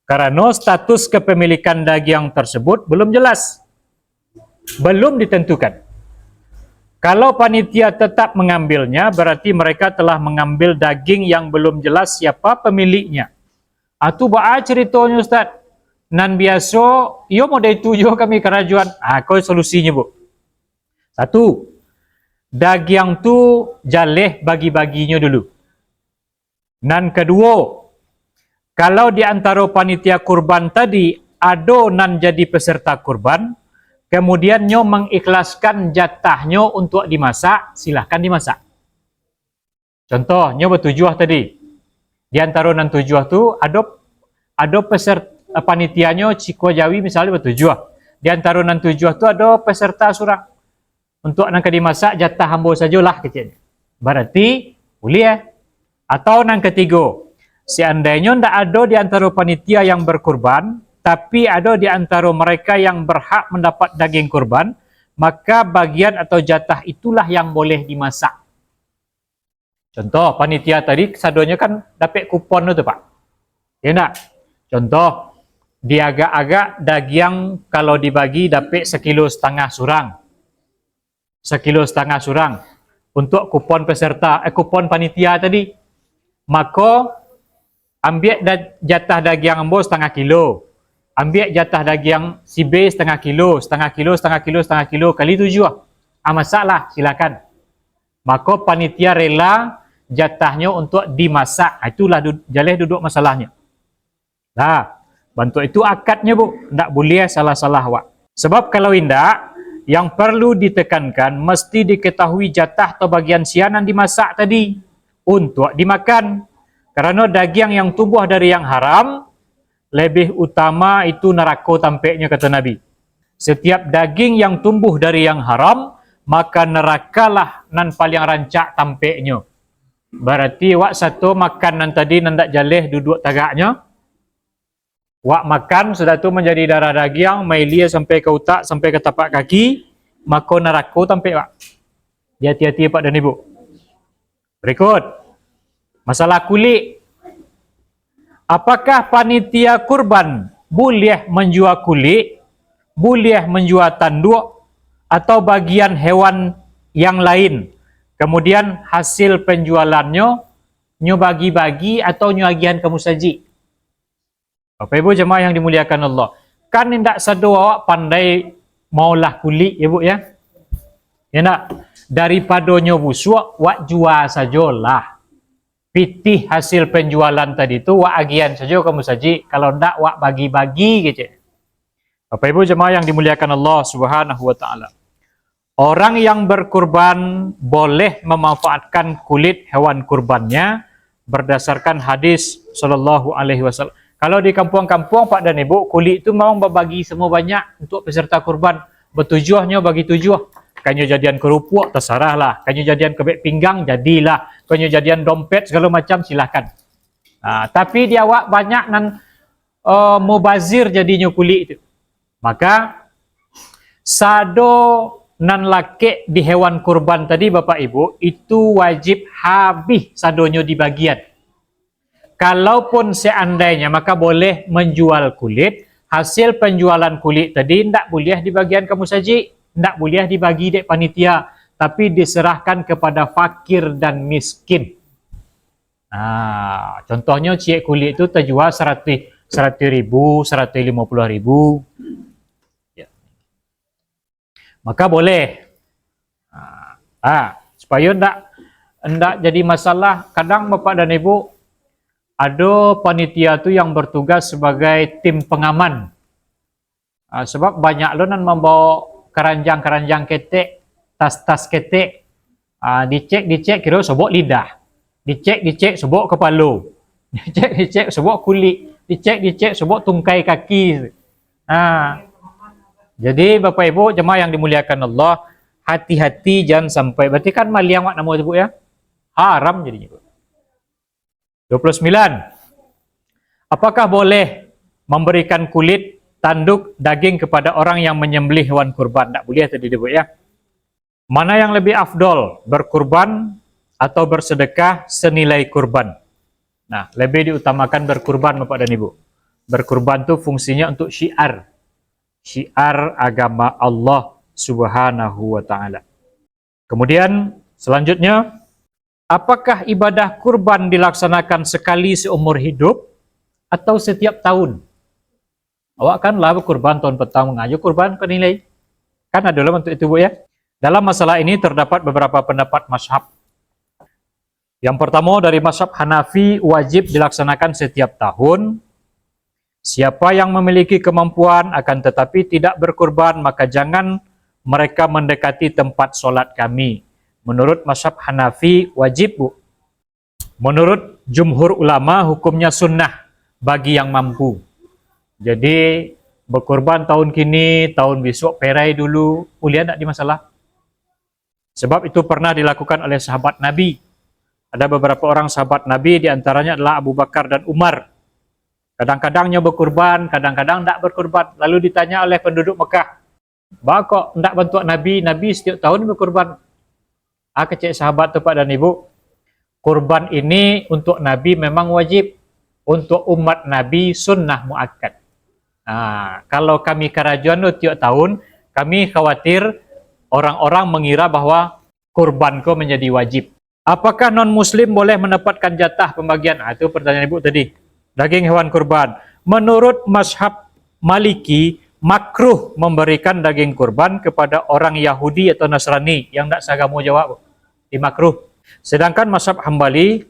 Karena status kepemilikan daging tersebut belum jelas, belum ditentukan. Kalau panitia tetap mengambilnya, berarti mereka telah mengambil daging yang belum jelas siapa pemiliknya. Itu ba'a ceritanya Ustaz. Nan biasa, yo mau dari tujuh kami kerajuan. Kau solusinya, Bu. Satu, daging tu jaleh bagi-baginya dulu. Nan kedua, kalau di antara panitia kurban tadi ada nan jadi peserta kurban, kemudian nyo mengikhlaskan jatahnya untuk dimasak, silahkan dimasak. Contoh, nyo bertujuh tadi. Di antara nan tujuh tu ada peserta panitianya Ciko Jawi misalnya bertujuh. Di antara nan tujuh tu ada peserta surang. Untuk nang dimasak jatah hambo sajalah kecil. Berarti boleh ya. Atau nang ketiga, seandainya ndak ada di antara panitia yang berkurban, tapi ada di antara mereka yang berhak mendapat daging kurban, maka bagian atau jatah itulah yang boleh dimasak. Contoh, panitia tadi sadonya kan dapat kupon itu Pak. Ya enggak? Contoh, di agak-agak daging kalau dibagi dapat 1,5 kilo surang. 1,5 kilo surang untuk kupon peserta, kupon panitia tadi. Maka ambil jatah daging ambo 1,5 kilo. Ambil jatah daging si B 1,5 kilo, 1,5 kilo, 1,5 kilo, 1,5 kilo kali 7. Masaklah, silakan. Maka panitia rela jatahnya untuk dimasak. Itulah jaleh duduk masalahnya. Nah, bantu itu akadnya Bu. Tidak boleh salah-salah Wak. Sebab kalau indak, yang perlu ditekankan mesti diketahui jatah atau bagian sianan dimasak tadi untuk dimakan. Karena daging yang tumbuh dari yang haram lebih utama itu neraka tampaknya kata Nabi. Setiap daging yang tumbuh dari yang haram, maka nerakalah nan paling rancak tampaknya. Berarti wak satu makan nan tadi nandak jaleh duduk tagaknya. Wak makan sudah tu menjadi darah daging, mailia sampai ke otak, sampai ke tapak kaki, maka neraka tampak Wak. Hati-hati Pak dan Ibu. Berikut, masalah kulit. Apakah panitia kurban boleh menjual kulit, boleh menjual tanduk, atau bagian hewan yang lain. Kemudian hasil penjualannya nyo bagi-bagi atau nyo agihan ke musaji. Bapak Ibu jemaah yang dimuliakan Allah. Kan hendak sado awak pandai maulah kulit ya Bu ya. Ya nak, daripada nyo busuk wak jual sajalah. Pitih hasil penjualan tadi tu wak agihan saja ke musaji. Kalau ndak wak bagi-bagi gitu. Bapak Ibu jemaah yang dimuliakan Allah Subhanahu wa taala. Orang yang berkurban boleh memanfaatkan kulit hewan kurbannya berdasarkan hadis sallallahu alaihi wasallam. Kalau di kampung-kampung Pak dan Ibu, kulit itu memang berbagi semua banyak untuk peserta kurban. Bertujuhnya bagi tujuh. Kanyo jadian kerupuk, terserahlah. Kanyo jadian kebek pinggang, jadilah. Kanyo jadian dompet, segala macam, silahkan. Tapi dia awak banyak nan mubazir jadinya kulit itu. Maka, sado nan lake di hewan kurban tadi Bapak Ibu, itu wajib habis sadonyo di bagian. Kalaupun seandainya, maka boleh menjual kulit. Hasil penjualan kulit tadi tidak boleh di bagian ke musaji, tidak boleh dibagi dek panitia, tapi diserahkan kepada fakir dan miskin. Contohnya cie kulit itu terjual 100 ribu, 150 ribu. Ya. Maka boleh. Supaya tidak jadi masalah. Kadang Bapak dan Ibu, ada panitia tu yang bertugas sebagai tim pengaman. Sebab banyak lo nan membawa keranjang-keranjang ketek, tas-tas ketek. Dicek kira sobok lidah. Dicek sobok kepala. Dicek sobok kulit. Dicek sobok tungkai kaki. Jadi Bapak Ibu jemaah yang dimuliakan Allah, hati-hati jangan sampai. Berarti kan maliang wak nama Bu ya? Haram jadinya Bu. 29. Apakah boleh memberikan kulit, tanduk, daging kepada orang yang menyembelih hewan kurban? Tak boleh tadi Bu ya. Mana yang lebih afdol, berkurban atau bersedekah senilai kurban? Nah, lebih diutamakan berkurban Bapak dan Ibu. Berkurban itu fungsinya untuk syiar. Syiar agama Allah Subhanahu wa taala. Kemudian selanjutnya, apakah ibadah kurban dilaksanakan sekali seumur hidup atau setiap tahun? Awak kan lah berkurban tahun petang mengayu kurban penilai. Kan adalah untuk itu Bu ya. Dalam masalah ini terdapat beberapa pendapat mazhab. Yang pertama dari mazhab Hanafi wajib dilaksanakan setiap tahun. Siapa yang memiliki kemampuan akan tetapi tidak berkurban maka jangan mereka mendekati tempat solat kami. Menurut mazhab Hanafi wajib Bu. Menurut jumhur ulama hukumnya sunnah bagi yang mampu. Jadi berkurban tahun kini, tahun besok perai dulu, boleh tak di masalah? Sebab itu pernah dilakukan oleh sahabat Nabi. Ada beberapa orang sahabat Nabi, diantaranya adalah Abu Bakar dan Umar. Kadang-kadangnya berkurban, kadang-kadang tak berkurban. Lalu ditanya oleh penduduk Mekah, "Bah kok tak bantu Nabi? Nabi setiap tahun berkurban." Kecil sahabat tu Pak dan Ibu, kurban ini untuk Nabi memang wajib. Untuk umat Nabi sunnah muakkad. Kalau kami kerajaan tiap tahun, kami khawatir orang-orang mengira bahwa kurban ko menjadi wajib. Apakah non-muslim boleh mendapatkan jatah pembagian? Itu pertanyaan Ibu tadi. Daging hewan kurban. Menurut mazhab Maliki, makruh memberikan daging kurban kepada orang Yahudi atau Nasrani yang tidak seagama jawab. Makruh. Sedangkan mazhab Hambali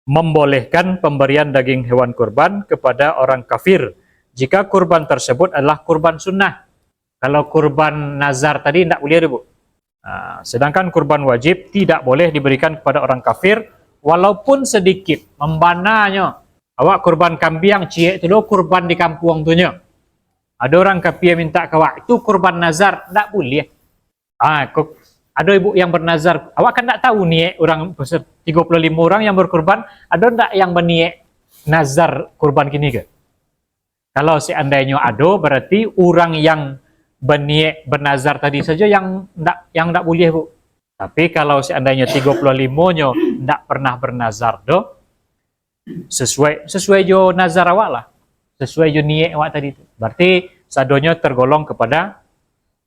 membolehkan pemberian daging hewan kurban kepada orang kafir jika kurban tersebut adalah kurban sunnah. Kalau kurban nazar tadi tidak boleh Bu. Sedangkan kurban wajib tidak boleh diberikan kepada orang kafir walaupun sedikit. Membananya. Awak kurban kambing cie itu kurban di kampung tu nya. Ada orang kafir minta kawak itu kurban nazar, tidak boleh. Ada ibu yang bernazar, awak kan tak tahu nih orang 35 orang yang berkurban, ada tak yang berniat nazar kurban kini ke? Kalau seandainya ada, berarti orang yang berniat bernazar tadi saja yang tak boleh Bu. Tapi kalau seandainya 35-nya tak pernah bernazar do, sesuai jo nazar awak lah. Sesuai jo niat awak tadi itu. Berarti sadonya tergolong kepada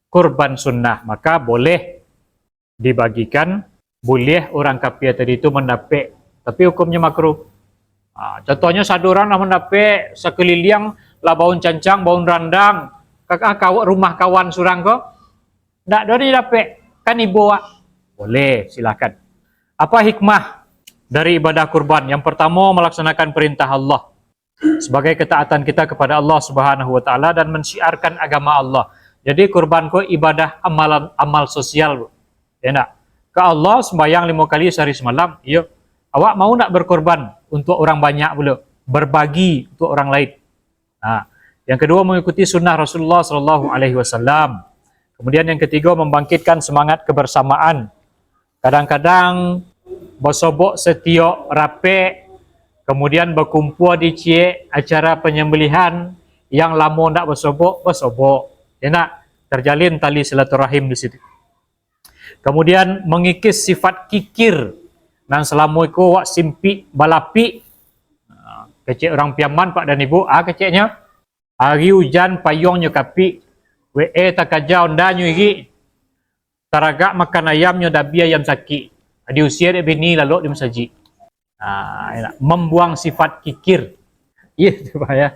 kurban sunnah, maka boleh dibagikan, boleh orang kafir tadi itu mendapat, tapi hukumnya makruh. Contohnya satu orang nak mendapat sekeliling lah baun cancang, baun randang, rumah kawan surang ko, ndak doni dapat, kan ibu boleh, silakan. Apa hikmah dari ibadah kurban? Yang pertama, melaksanakan perintah Allah sebagai ketaatan kita kepada Allah Subhanahu wa taala dan mensyiarkan agama Allah. Jadi kurban ko ibadah amal sosial, ya nak. Ke Allah sembahyang 5 kali sehari semalam, iya. Awak mau nak berkorban untuk orang banyak pula, berbagi untuk orang lain. Yang kedua, mengikuti sunnah Rasulullah sallallahu alaihi wasallam. Kemudian yang ketiga, membangkitkan semangat kebersamaan. Kadang-kadang bersobok setiok rape, kemudian berkumpul di cie acara penyembelihan yang lama nak bersobok. Ya nak, terjalin tali silaturahim di situ. Kemudian mengikis sifat kikir dan selama itu wak simpi balapi. Kecik orang piaman pak dan ibu, keciknya hari hujan payungnya kapi, tak kajau ndanyu igi, taragak makan ayamnya dabi ayam sakit. Di usia dia bini lalu dia mensaji. Membuang sifat kikir. Iya, ya.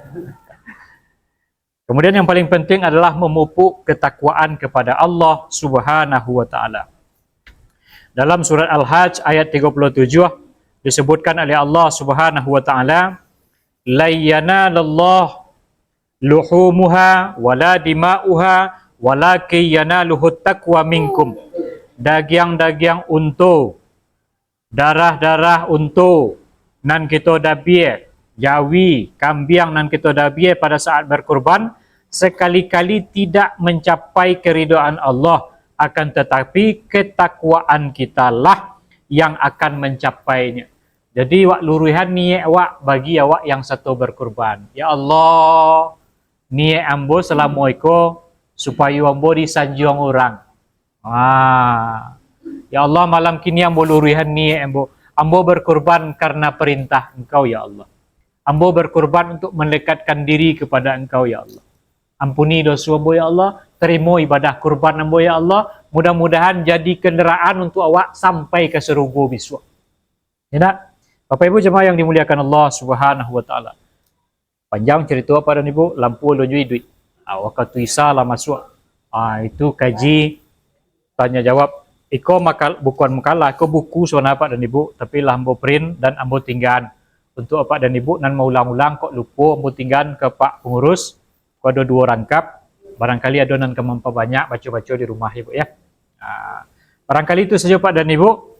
Kemudian yang paling penting adalah memupuk ketakwaan kepada Allah Subhanahu wa taala. Dalam surat Al-Hajj ayat 37 disebutkan oleh Allah Subhanahu wa taala, la yanalallahu luhumuha wala dima'uha walakin yanaluhu taqwa minkum. Dagiang-dagiang unta, darah-darah unta nan kita dabie, jawi, kambing nan kita dabie pada saat berkurban sekali-kali tidak mencapai keridhaan Allah, akan tetapi ketakwaan kita lah yang akan mencapainya. Jadi wak luruhan niat awak bagi awak yang satu berkurban. Ya Allah, niat ambo selama iko supaya ambo disanjung orang. Ya Allah, malam kini ambo luruhan niat ambo berkurban karena perintah Engkau ya Allah. Ambo berkurban untuk mendekatkan diri kepada Engkau ya Allah. Ampuni dosa ambo ya Allah, terima ibadah kurban ambo ya Allah. Mudah-mudahan jadi kenderaan untuk awak sampai ke surga besok. Ya nak? Bapak Ibu jemaah yang dimuliakan Allah Subhanahu wa taala. Panjang cerita apa dan Ibu, lampu lonjui duit. Waktu Isa lah masuk. Itu kaji tanya jawab. Iko bukan makalah, iko buku soalnya Pak dan Ibu, tapi lah ambo print dan ambo tinggal untuk Pak dan Ibu nan mau ulang-ulang kok lupa ambo tinggal ke Pak pengurus. Kok ada 2 rangkap. Barangkali ada nan kemampu banyak baca-baca di rumah Ibu ya. Barangkali itu saja Pak dan Ibu.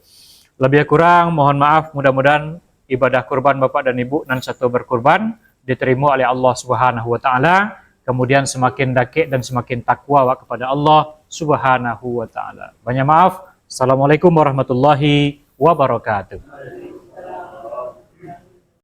Lebih kurang mohon maaf, mudah-mudahan ibadah kurban Bapak dan Ibu nan satu berkurban diterima oleh Allah Subhanahu wa taala, kemudian semakin dakik dan semakin takwa kepada Allah Subhanahu wa taala. Banyak maaf. Assalamualaikum warahmatullahi wabarakatuh.